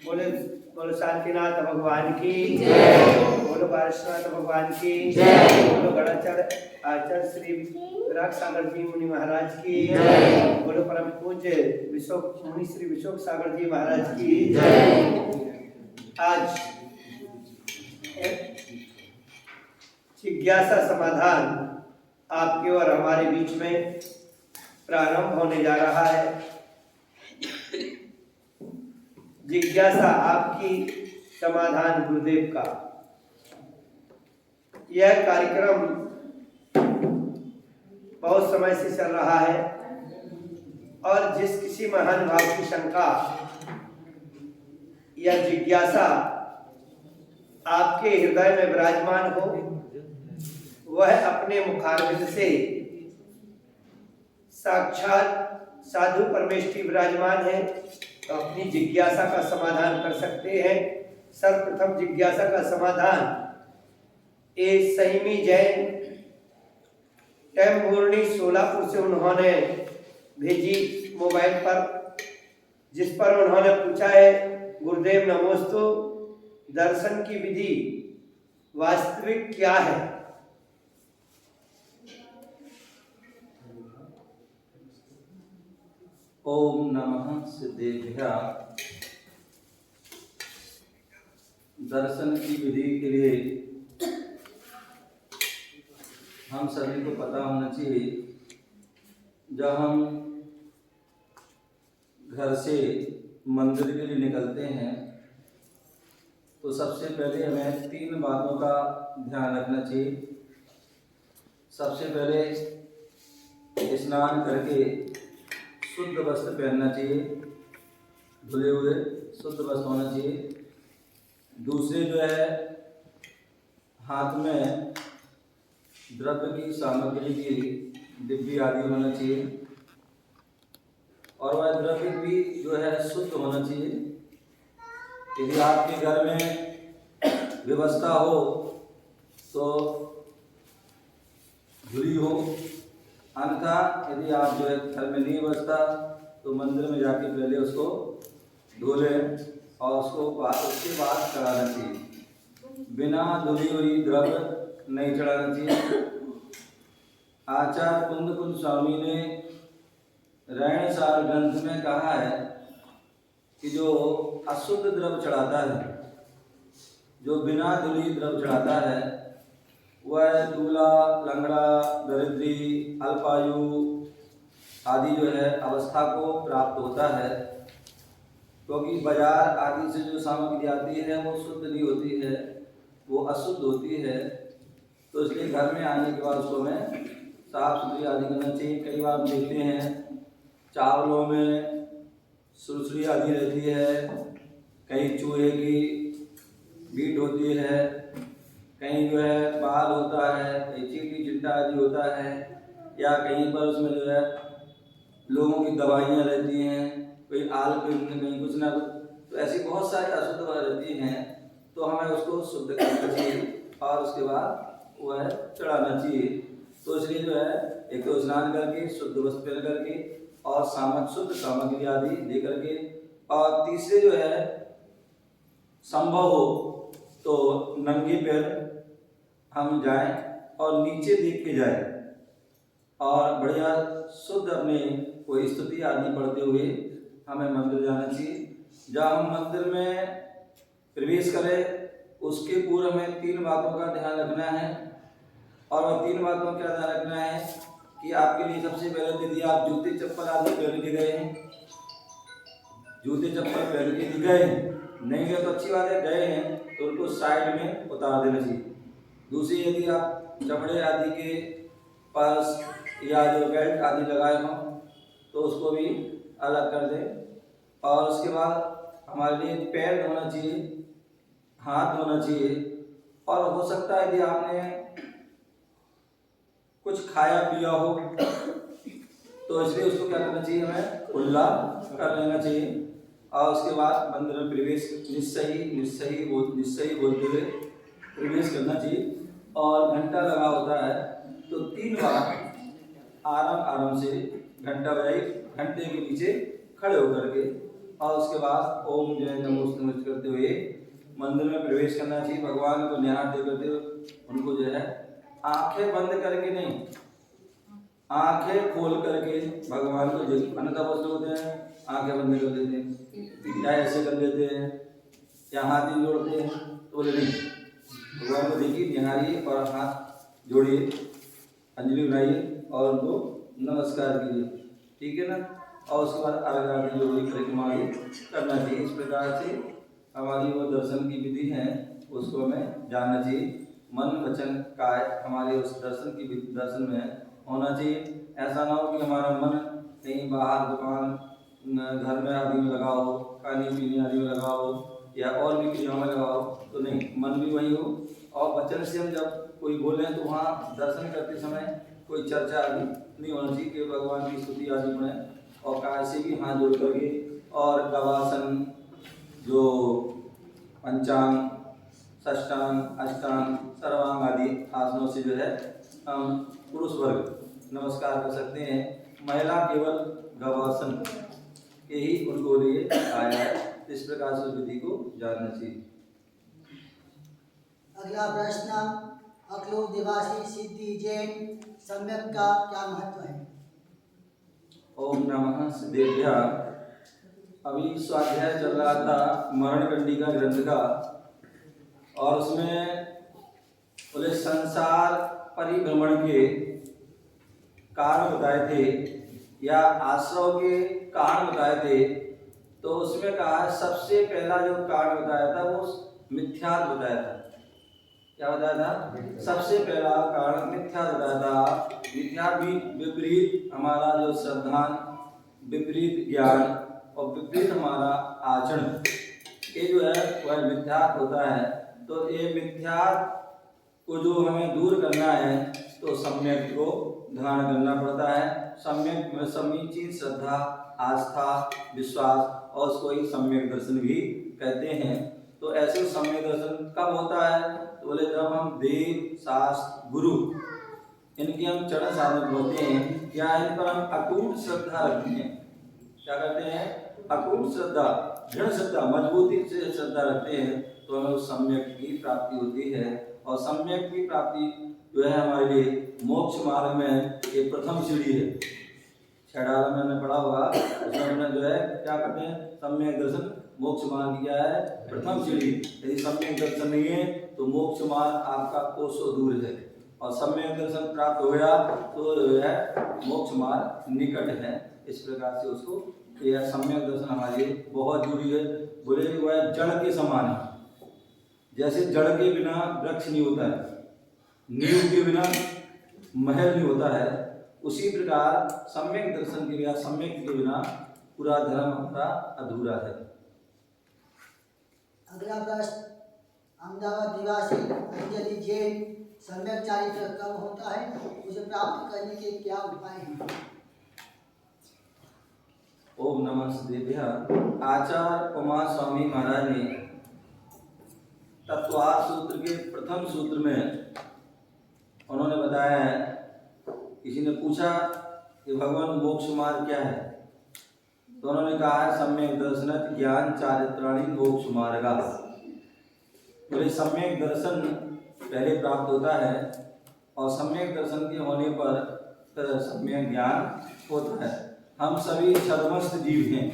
बोले बोलो शांतिनाथ भगवान की जय, बोलो पारसनाथ भगवान की जय, बोलो गणाचार्य आचार्य श्री विराट सागर जी मुनि महाराज की जय, बोलो परम पूज्य विश्व मुनि श्री विश्व सागर जी महाराज की जय। आज जिज्ञासा समाधान आपके और हमारे बीच में प्रारंभ होने जा रहा है। जिज्ञासा आपकी, समाधान गुरुदेव का। यह कार्यक्रम बहुत समय से चल रहा है और जिस किसी महान भाव की शंका या जिज्ञासा आपके हृदय में विराजमान हो, वह अपने मुखारविंद से साक्षात साधु परमेष्ठी विराजमान है, तो अपनी जिज्ञासा का समाधान कर सकते हैं। सर्वप्रथम जिज्ञासा का समाधान संयमी जैन टेम्बूर्णी सोलापुर से उन्होंने भेजी मोबाइल पर, जिस पर उन्होंने पूछा है, गुरुदेव नमोस्तु, दर्शन की विधि वास्तविक क्या है? ओम नमः सिद्धेभ्यः। दर्शन की विधि के लिए हम सभी को पता होना चाहिए, जब हम घर से मंदिर के लिए निकलते हैं तो सबसे पहले हमें 3 बातों का ध्यान रखना चाहिए। सबसे पहले स्नान करके शुद्ध वस्त्र पहनना चाहिए, धुले हुए शुद्ध वस्त्र होना चाहिए। दूसरे जो है, हाथ में द्रव्य की सामग्री की डिब्बी आदि होना चाहिए और वह द्रव्य भी जो है शुद्ध होना चाहिए। यदि आपके घर में व्यवस्था हो तो धुली हो, अन्यथा यदि आप जो है घर में नहीं व्यवस्था तो मंदिर में जाके पहले उसको धो लें और उसके बाद चढ़ाना चाहिए। बिना धुली हुई द्रव्य नहीं चढ़ाना चाहिए। आचार्य कुंद कुंज स्वामी ने रैणसार ग्रंथ में कहा है कि जो अशुद्ध द्रव्य चढ़ाता है, जो बिना धुली द्रव्य चढ़ाता है, वह दूल्हा, लंगड़ा, दरिद्री, अल्पायु आदि जो है अवस्था को प्राप्त होता है, क्योंकि बाजार आदि से जो सामग्री आती है वो शुद्ध नहीं होती है, वो अशुद्ध होती है। तो इसलिए घर में आने के बाद उसको हमें साफ सुथरी आदि करना चाहिए। कई बार हम देखते हैं चावलों में सुरसुरी आदि रहती है, कहीं चूहे की बीट होती है, कहीं जो है बाल होता है, कहीं चींटी चिंटा आदि होता है, या कहीं पर उसमें जो है लोगों की दवाइयाँ रहती हैं, कोई आल पिंड, कहीं कुछ ना कुछ, तो ऐसी बहुत सारी अशुद्ध रहती हैं। तो हमें उसको शुद्ध करना चाहिए और उसके बाद वह चढ़ाना चाहिए। तो इसलिए जो है, एक तो स्नान करके शुद्ध वस्त्र पहन करके और शुद्ध सामग्री आदि ले करके, और तीसरे जो है संभव हो तो नंगे पैर हम जाएं और नीचे देख के जाएं और बढ़िया शुद्ध अपने कोई स्तुति आदि पढ़ते हुए हमें मंदिर जाना चाहिए। जब हम मंदिर में प्रवेश करें उसके पूर्व हमें 3 बातों का ध्यान रखना है, और वह 3 बातों का ध्यान रखना है कि आपके लिए सबसे पहले यदि आप जूते चप्पल आदि पहन के गए हैं, जूते चप्पल पहन के गए हैं, नहीं गए तो अच्छी बात है, गए हैं तो उनको साइड में उतार देना चाहिए। दूसरी, यदि आप चमड़े आदि के पर्स या जो बेल्ट आदि लगाए हों तो उसको भी अलग कर दें। और उसके बाद हमारे लिए पैर धोना चाहिए, हाथ धोना चाहिए, और हो सकता है यदि आपने कुछ खाया पिया हो तो इसलिए उसको क्या करना चाहिए, हमें कुल्ला कर लेना चाहिए। और उसके बाद मंदिर में प्रवेश निश्चय बोलते हुए प्रवेश करना चाहिए। और घंटा लगा होता है तो 3 बार आराम से घंटा बजाई, घंटे के नीचे खड़े होकर के और उसके बाद ओम जय नमोस्तुते करते हुए मंदिर में प्रवेश करना चाहिए। भगवान को निहारते करते हुए उनको जो है आंखें बंद करके नहीं, आंखें खोल करके भगवान को देख। अन्यथा बहुत लोग होते हैं आंखें बंद कर देते हैं, या ऐसे कर देते हैं, या हाथ ही जोड़ते हैं, तो बोले नहीं, भगवान को देखिए, निहारिए और हाथ जोड़िए, अंजलि बनाइए और उनको नमस्कार कीजिए, ठीक है ना। और उसके बाद अर्घ आदि जो भी परिक्रमा करना चाहिए। इस प्रकार से हमारी वो दर्शन की विधि है उसको हमें जानना चाहिए। मन वचन काय हमारे उस दर्शन में होना चाहिए। ऐसा ना हो कि हमारा मन कहीं बाहर दुकान घर में आदि में लगा हो, खाने पीने आदि में लगा हो, या और भी क्रियाओं में लगा हो, तो नहीं, मन भी वही हो। और वचन से हम जब कोई बोले तो वहाँ दर्शन करते समय कोई चर्चा आदि नहीं होना चाहिए कि भगवान की स्तुति आदि में। और काय से भी हाथ जोड़ करके और गवासन जो पंचांग षष्टांग अष्टांग सर्वांग आदि आसनों से जो है हम पुरुष वर्ग नमस्कार कर सकते हैं। महिला केवल गवासन के ही उनको लिए आया है। इस प्रकार से विधि को जानना चाहिए। अगला प्रश्न, अखिलोक निवासी सिद्धि जैन सम्यक का क्या महत्व है? ओम नमः सिद्धेभ्यः। अभी स्वाध्याय चल रहा था मरणकंडिका ग्रंथ का, और उसमें बोले संसार परिभ्रमण के कारण बताए थे या आश्रव के कारण बताए थे। तो उसमें कहा है सबसे पहला जो कारण बताया था वो मिथ्यात्व बताया था। क्या बताया था? सबसे पहला कारण मिथ्या बताया था। मिथ्या भी विपरीत हमारा जो श्रद्धा, विपरीत ज्ञान और विपरीत हमारा आचरण, ये जो है वह मिथ्यात्व होता है। तो ये मिथ्यात्व को जो हमें दूर करना है तो सम्यक को धारण करना पड़ता है। सम्यक में समीचीन श्रद्धा, आस्था, विश्वास और उसको ही सम्यक दर्शन भी कहते हैं। तो ऐसे सम्यक दर्शन कब होता है? तो बोले जब हम देव शास्त्र गुरु इनके हम चरण साधन होते हैं या इन पर हम अटूट श्रद्धा रखते हैं। क्या करते हैं? अटूट श्रद्धा, दृढ़ श्रद्धा, मजबूती से श्रद्धा रखते हैं, तो हमें उस सम्यक की प्राप्ति होती है। और सम्यक की प्राप्ति जो है हमारे लिए मोक्ष मार्ग में ये प्रथम सीढ़ी है। छड़ा में हमने पढ़ा होगा, उसमें हमने जो है क्या करते हैं? सम्यक दर्शन मोक्ष मार्ग की क्या है? प्रथम सीढ़ी। यदि सम्यक दर्शन नहीं है तो मोक्ष मार्ग आपका कोसों दूर है, और सम्यक दर्शन प्राप्त हो गया तो जो है मोक्ष मार्ग निकट है। इस प्रकार से उसको यह सम्यक दर्शन हमारे लिए बहुत जरूरी है। बोले वह जड़ के समान है। जैसे जड़ के बिना वृक्ष नहीं होता है, नींव के बिना महल नहीं होता है, उसी प्रकार सम्यक दर्शन के बिना, सम्यक के बिना पूरा धर्म हमारा अधूरा है। अगला प्रश्न, अहमदाबाद निवासी अंजलि जैन सम्यक चारित्र कब होता है? उसे प्राप्त करने के क्या उपाय हैं? ओम नमः सिद्धेभ्यः। आचार्य उमा स्वामी महाराज ने तत्वार्थ सूत्र के प्रथम सूत्र में उन्होंने बताया है, किसी ने पूछा कि भगवान मोक्ष मार्ग क्या है, तो उन्होंने कहा है सम्यक दर्शन ज्ञान चारित्राणि मोक्ष मार्गा। बोले सम्यक दर्शन पहले प्राप्त होता है, और सम्यक दर्शन के होने पर सम्यक ज्ञान होता है। हम सभी छद्मस्त जीव हैं।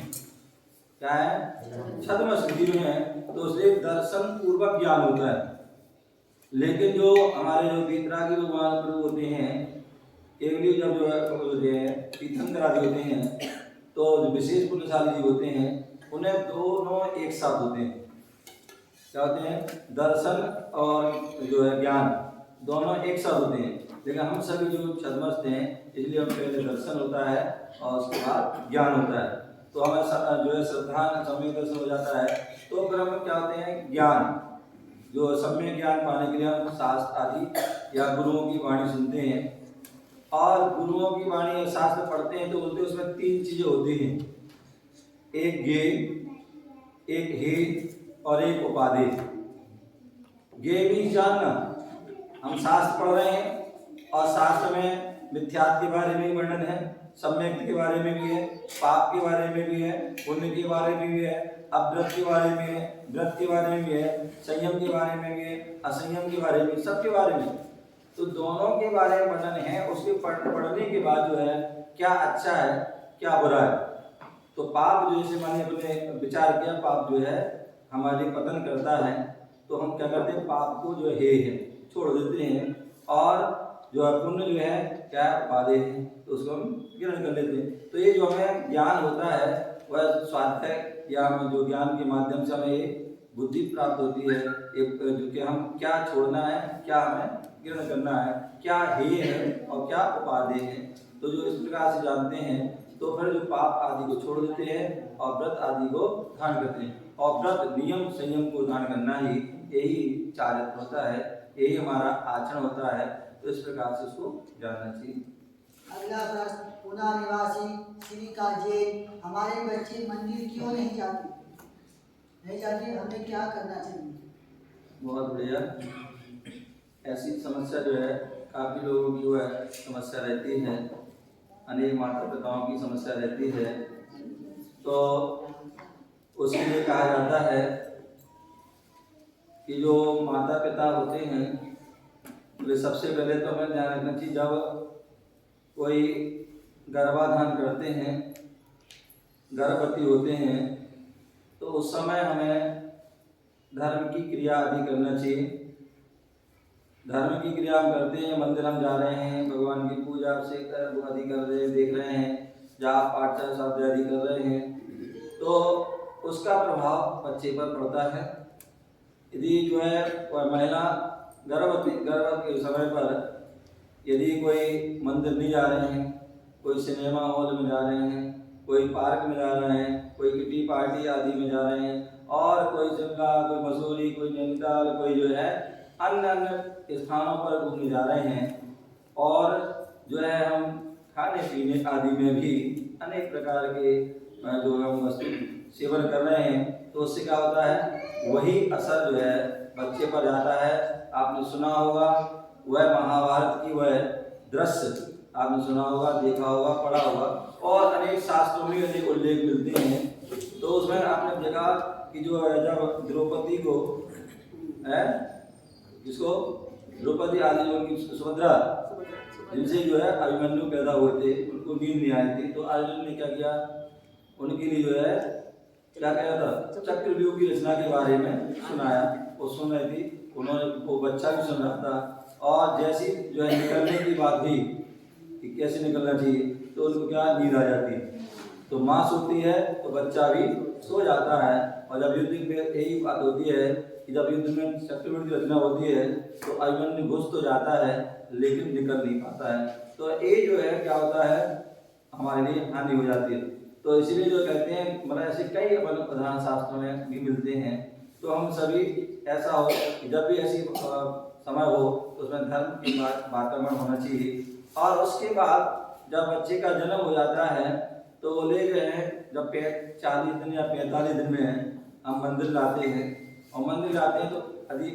क्या है? छद्मस्त जीव हैं, तो उसलिए दर्शन पूर्वक ज्ञान होता है। लेकिन जो हमारे जो वीतरागी भगवान प्रभु होते हैं, केवली जब जो है तीर्थंकर आदि होते हैं, तो जो विशेष पुण्यशाली जीव होते हैं उन्हें दोनों एक साथ होते हैं। क्या होते हैं? दर्शन और जो है ज्ञान दोनों एक साथ होते हैं। लेकिन हम सभी जो छद्मस्त हैं, इसलिए हम पहले दर्शन होता है और उसके बाद ज्ञान होता है। तो हमें जो है श्रद्धा सम्यक दर्शन हो जाता है, तो फिर हम क्या होते हैं? ज्ञान, जो सम्यक ज्ञान पाने के लिए हम शास्त्र आदि या गुरुओं की वाणी सुनते हैं। और गुरुओं की वाणी या शास्त्र पढ़ते हैं तो बोलते हैं उसमें तीन चीजें होती हैं, एक ज्ञेय, एक हेय और एक उपादेय। ज्ञेय भी जानना, हम शास्त्र पढ़ रहे हैं और शास्त्र में मिथ्यात्व के बारे में वर्णन है, सम्यक के बारे में भी है, पाप के बारे में भी है, पुण्य के बारे में भी है, अव्रत के बारे में है, व्रत के बारे में भी है, संयम के बारे में भी है, असंयम के बारे में, सबके बारे में। तो दोनों के बारे में वर्णन है। उसके पढ़ने के बाद जो है क्या अच्छा है क्या बुरा है। तो पाप जो जैसे मैंने अपने विचार किया, पाप जो है हमारे पतन करता है, तो हम क्या करते हैं, पाप को जो है छोड़ देते हैं, और जो है पुण्य जो है क्या बाधे हैं, तो उसको हम ग्रहण कर लेते हैं। तो ये जो हमें ज्ञान होता है वह स्वाध्याय या हमें जो ज्ञान के माध्यम से हमें ये बुद्धि प्राप्त होती है, एक जो कि हम क्या छोड़ना है, क्या हमें ग्रहण करना है, क्या हेय है और क्या उपादेय है। तो जो इस प्रकार से जानते हैं तो फिर जो पाप आदि को छोड़ देते हैं और व्रत आदि को धारण करते हैं। और व्रत नियम संयम को धारण करना ही यही चारित्र होता है, यही हमारा आचरण होता है। तो इस प्रकार से उसको जानना चाहिए। अगला प्रश्न, पुणे निवासी श्रीका जैन, हमारे बच्चे मंदिर क्यों नहीं जाते? हमें क्या करना चाहिए? बहुत बढ़िया। ऐसी समस्या जो है काफ़ी लोगों की जो है समस्या रहती है, अनेक माता पिताओं की समस्या रहती है। तो उसके लिए कहा जाता है कि जो माता पिता होते हैं वे सबसे पहले तो हमें ध्यान रखना चाहिए, जब कोई गर्भाधान करते हैं, गर्भवती होते हैं, तो उस समय हमें धर्म की क्रिया आदि करना चाहिए। धर्म की क्रिया हम करते हैं, मंदिर हम जा रहे हैं, भगवान की पूजा से आदि कर रहे हैं, देख रहे हैं, जाप पाठ शब्द आदि कर रहे हैं, तो उसका प्रभाव बच्चे पर पड़ता है। यदि जो है महिला गर्भवती के समय पर यदि कोई मंदिर नहीं जा रहे हैं, कोई सिनेमा हॉल में जा रहे हैं, कोई पार्क में जा रहे हैं, कोई किटी पार्टी आदि में जा रहे हैं, और कोई शिमला, कोई मसूरी, कोई नैनीताल, कोई जो है अन्य स्थानों पर घूमने जा रहे हैं, और जो है हम खाने पीने आदि में भी अनेक प्रकार के जो हम वस्तु सेवन कर रहे हैं, तो उससे क्या होता है, वही असर जो है बच्चे पर जाता है। आपने सुना होगा वह महाभारत की वह दृश्य आपने सुना होगा, देखा होगा, पढ़ा होगा, और अनेक शास्त्रों में अनेक उल्लेख मिलते हैं। तो उसमें आपने देखा कि जो है जब द्रौपदी को जिसको द्रौपदी आदि उनकी सुभद्रा जिनसे जो है अभिमन्यु पैदा हुए थे, उनको नींद नहीं आई थी, तो अर्जुन ने क्या किया, उनके लिए जो है क्या कहा था, चक्रव्यूह की रचना के बारे में सुनाया। वो सुन रही थी, उन्होंने वो बच्चा भी सुन रहा था, और जैसी जो है निकलने की बात हुई कि कैसे निकलना चाहिए, तो उनको क्या नींद आ जाती है। तो माँ सोती है तो बच्चा भी सो जाता है। और जब युद्ध में यही बात होती है कि जब युद्ध में चक्रव्यूह की रचना होती है तो अभिमन्यु घुस तो जाता है लेकिन निकल नहीं पाता है। तो ये जो है क्या होता है, हमारे लिए हानि हो जाती है। तो इसीलिए जो कहते हैं, मतलब ऐसे कई उदाहरण शास्त्रों में भी मिलते हैं। तो हम सभी ऐसा हो कि जब भी ऐसी समय हो तो उसमें धर्म की वातावरण होना चाहिए। और उसके बाद जब बच्चे का जन्म हो जाता है तो वो ले गए हैं, जब 40 दिन या 45 दिन में हम मंदिर लाते हैं, और मंदिर लाते हैं तो यदि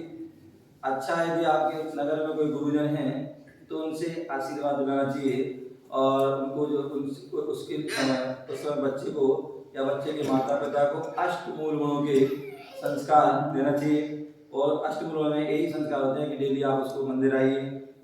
अच्छा है, यदि आपके नगर में कोई गुरुजन हैं तो उनसे आशीर्वाद दिलाना चाहिए, और उनको जो उसके उस समय बच्चे को या बच्चे के माता पिता को अष्टमूल गुणों के संस्कार देना चाहिए। और अष्टमूल में यही संस्कार होते हैं कि डेली आप उसको मंदिर आइए,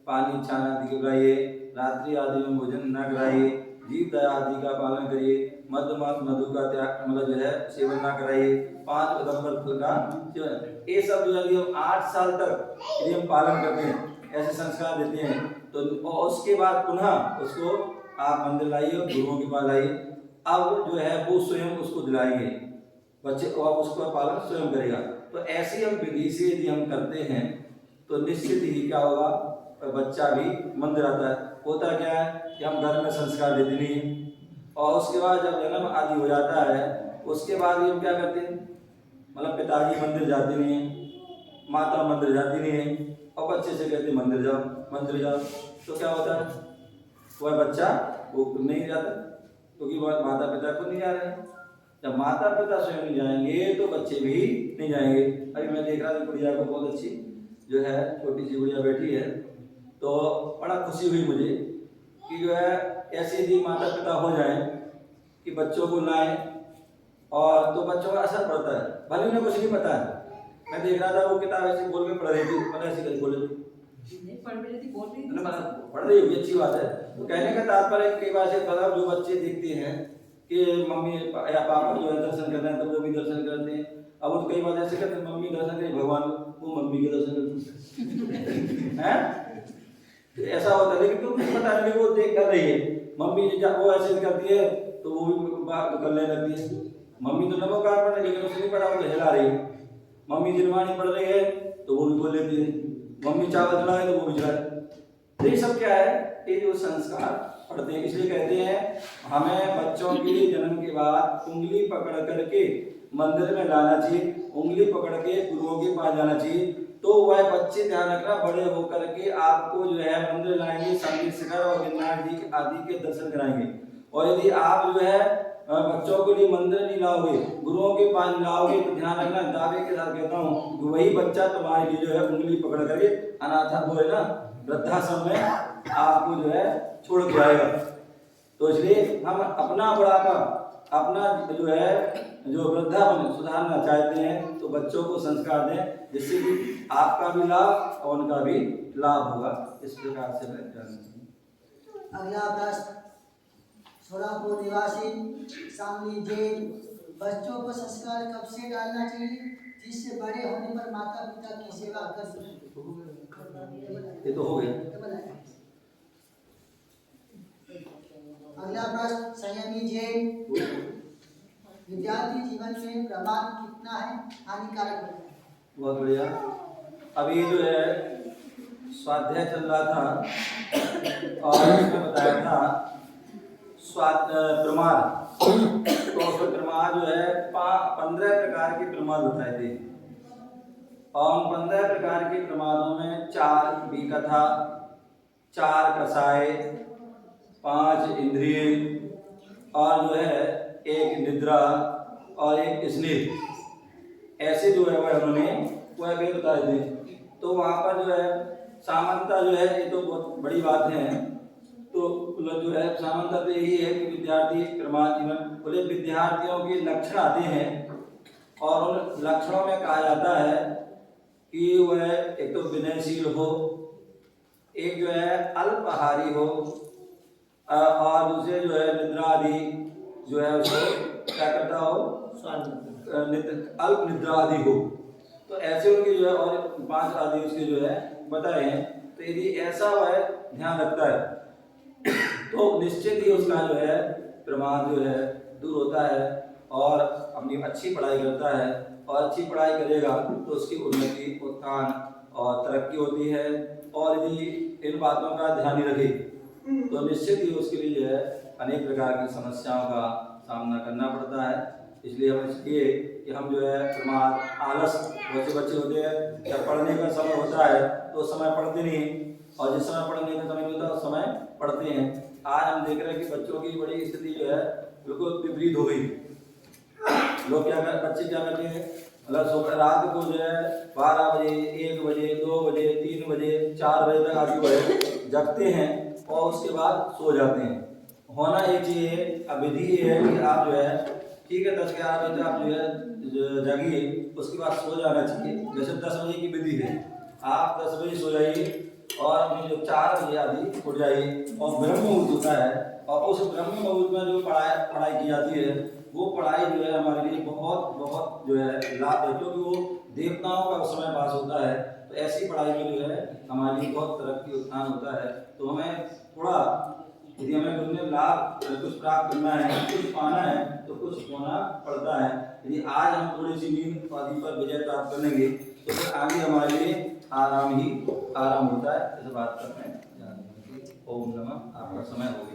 पानी छाना आदि कराइए, रात्रि आदि में भोजन न कराइए, जीव दया आदि का पालन करिए, मधुमास मधु का त्याग मतलब जो है सेवन ना कराइए, 5 उदम्बर फल का सेवन, ये सब जो है हम 8 साल तक यदि हम पालन करते हैं, ऐसे संस्कार देते हैं, तो उसके बाद पुनः उसको आप मंदिर लाइए और गुरुओं के पास लाइए। अब जो है वो स्वयं उसको दिलाएंगे बच्चे को, अब उसका पालन स्वयं करेगा। तो ऐसी हम विधि से यदि हम करते हैं तो निश्चित ही क्या होगा, बच्चा भी मंदिर आता है। होता क्या है कि हम घर में संस्कार देते नहीं हैं, और उसके बाद जब जन्म आदि हो जाता है उसके बाद भी हम क्या करते हैं, मतलब पिताजी मंदिर जाते नहीं हैं, माता मंदिर जाती नहीं है, और बच्चे से कहते मंदिर जाओ मंदिर जाओ। तो क्या होता है, वह बच्चा वो नहीं जाता क्योंकि वह माता पिता को नहीं जा रहे हैं। जब माता पिता स्वयं नहीं जाएंगे तो बच्चे भी नहीं जाएंगे। अभी मैं देख रहा था गुड़िया को, बहुत अच्छी जो है छोटी सी गुड़िया बैठी है, तो बड़ा खुशी हुई मुझे कि जो है ऐसे यदि माता पिता हो जाए कि बच्चों को लाएं और तो बच्चों का असर पड़ता है, भले उन्हें कुछ नहीं पता है। मैं देख रहा था वो किताब ऐसे बोल के पढ़ रही थी, पता ऐसी कैसे बोल रही थी, नहीं पढ़ रही थी, बोल रही थी। पढ़ रही होगी, अच्छी बात है। तो कहने का तात्पर्य कई बार से मतलब जो बच्चे देखते हैं कि मम्मी या पापा जो है दर्शन कर रहे हैं तो वो भी दर्शन करते हैं। अब वो कई बार ऐसे कहते हैं मम्मी दर्शन करे भगवान, वो मम्मी के दर्शन करते हैं तो ऐसा होता है। लेकिन तुम नहीं पता नहीं वो देख कर रही है, मम्मी जब वो ऐसे करती है तो वो भी बात करने लगती है। मम्मी तो नमोकार पढ़ रही है लेकिन उसे नहीं पता, वो तो हिला रही है। मम्मी जिनवानी पढ़ रही है तो वो भी बोल लेती है, मम्मी चावल चढ़ाए तो वो भी चढ़ाए। तो ये सब क्या है, ये जो संस्कार पढ़ते हैं। इसलिए कहते हैं हमें बच्चों के जन्म के बाद उंगली पकड़ करके मंदिर में लाना चाहिए, उंगली पकड़ के गुरुओं के पास जाना चाहिए। तो वह बच्चे ध्यान रखना, बड़े होकर के आपको जो है मंदिर लाएंगे, संगीत शिखर और गिरनार जी आदि के दर्शन कराएंगे। और यदि आप जो है बच्चों के लिए मंदिर नहीं लाओगे, गुरुओं के पास लाओगे, तो ध्यान रखना, दावे के साथ कहता हूँ कि वही बच्चा तुम्हारे लिए जो है उंगली पकड़ करके अनाथा वो है ना वृद्धाश्रम में आपको जो है छोड़ के आएगा। तो इसलिए हम अपना बुढ़ापा, अपना जो है जो वृद्धापन सुधारना चाहते हैं तो बच्चों को संस्कार दें, जिससे कि आपका भी लाभ और उनका भी लाभ होगा। इस प्रकार से मैं जानता हूँ। अगला प्रश्न, सोलापुर निवासी शामली जैन, बच्चों को संस्कार कब से डालना चाहिए जिससे बड़े होने पर माता पिता की सेवा कर सकें? ये तो हो गया। अगला प्रश्न, संयमी जैन, विद्यार्थी जीवन में प्रमाण कितना है हानिकारक होता है? बहुत बढ़िया। अभी जो है स्वाध्याय चल रहा था और उसमें बताया था प्रमाण, तो उसमें प्रमाण जो है 15 प्रकार के प्रमाण बताए थे। और उन 15 प्रकार के प्रमादों में 4 विकथा, 4 कसाय, 5 इंद्रिय और जो है 1 निद्रा और 1 स्नेह, ऐसे जो है वह उन्होंने वह भी बताए थे। तो वहाँ पर जो है समानता जो है, ये तो बहुत बड़ी बात है। तो जो है समानता तो यही है कि विद्यार्थी प्रमाण जीवन बोले विद्यार्थियों के लक्षण आते हैं और उन लक्षणों में कहा जाता है कि वह एक तो विनयशील हो, एक जो है अल्पाहारी हो और दूसरे जो है निद्रा आदि जो है उसको क्या करता हो, अल्प निद्रा आदि हो। तो ऐसे उनके जो है और 5 आदि उसके जो है बताए हैं। तो यदि ऐसा वह ध्यान रखता है तो निश्चित ही उसका जो है प्रमाद जो है दूर होता है और अपनी अच्छी पढ़ाई करता है। और अच्छी पढ़ाई करेगा तो उसकी उन्नति, उत्थान और तरक्की होती है। और यदि इन बातों का ध्यान नहीं रखे तो निश्चित ही उसके लिए जो है अनेक प्रकार की समस्याओं का सामना करना पड़ता है। इसलिए हमें चाहिए कि हम जो है प्रमाद, आलस, बहुत से बच्चे होते हैं जब पढ़ने का समय होता है तो उस समय पढ़ते नहीं, और जिस समय पढ़ने का समय नहीं होता उस समय पढ़ते हैं। आज हम देख रहे हैं कि बच्चों की बड़ी स्थिति जो है बिल्कुल विपरीत हो गई। लोग क्या कर, बच्चे क्या करते हैं, मतलब सुबह रात को जो है 12 बजे, 1 बजे, 2 बजे, 3 बजे, 4 बजे तक आदि वह जगते हैं और उसके बाद सो जाते हैं। होना ये चाहिए, अब विधि ये है कि आप जो है ठीक है 10-11 बजे आप जो है जागिए, उसके बाद सो जाना चाहिए। जैसे 10 बजे की विधि है, आप 10 बजे सो जाइए और अपनी जो 4 बजे आदि उठ जाइए। और ब्रह्म मुहूर्त होता है और उस ब्रह्म मुहूर्त में जो पढ़ाई की जाती है वो पढ़ाई जो है हमारे लिए बहुत जो है लाभ है, क्योंकि वो देवताओं का उस समय पास होता है। तो ऐसी पढ़ाई में जो है हमारे लिए बहुत तरक्की, उत्थान होता है। तो हमें थोड़ा यदि हमें कुछ लाभ कुछ प्राप्त करना है, कुछ पाना है तो कुछ होना पड़ता है। यदि आज हम थोड़ी सी नींद आदि पर विजय प्राप्त कर लेंगे तो फिर आगे हमारे लिए आराम ही आराम होता है। इस बात पर मैं ध्यान देंगे। ओम नमः। आपका समय हो गया।